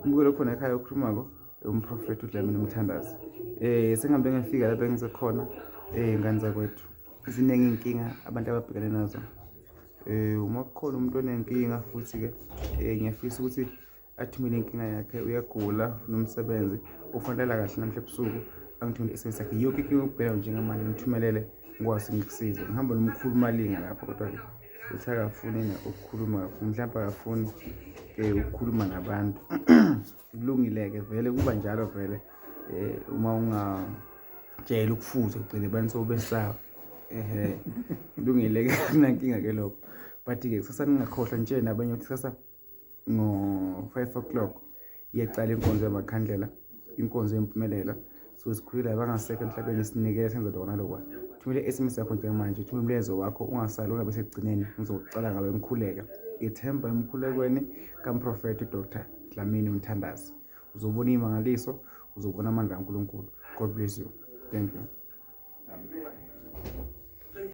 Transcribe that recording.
Umbulo khona ekhaya okhulumako umprofeti uDlamini Mthandazi. Sengihambe ngifika lapha engisekhona ngani zakwethu. Ziningi inkinga abantu ababhekane nazo. Uma kukhona umuntu onenkinga futhi ke ngiyafisa ukuthi athumele inkinga yakhe, uyagula nomsebenzi ufanele kahle namhla ebusuku angithumele iSMS yakhe yonke inkinga ubheka njengamanje ngithumelele ngikwazi ngikusize. Ngihamba nomkhulu Malinga lapha kodwa ke uthi akafuni ukukhuluma kakhulu, mhlawumbe akafuni ukukhuluma nabantu. Kulungile-ke vele kuba njalo vele uma ungajayela ukufuza ugcine abantu sowubesaba. Kulungile-ke kunankinga ke lokho, but-ke kusasa ningakhohlwa nitshele nabanye ukuthi kusasa ngo-5 o'clock iyaqala inkonzo yamakhandlela, inkonzo yempumelelo. So sikhulile abangasekho emhlabeni sinikele senza lokho nalokho. Thumela iSMS yakho njengamanje, thumela umlayezo wakho ungasali ungabe sekugcineni ngizocala ngawe ngikhuleka. Ithemba emkhulekweni kaMprofeti Dr. Dlamini Mthandazi. Uzobona imangaliso, uzobona amandla kaNkulunkulu. God bless you. Thank you. Amen.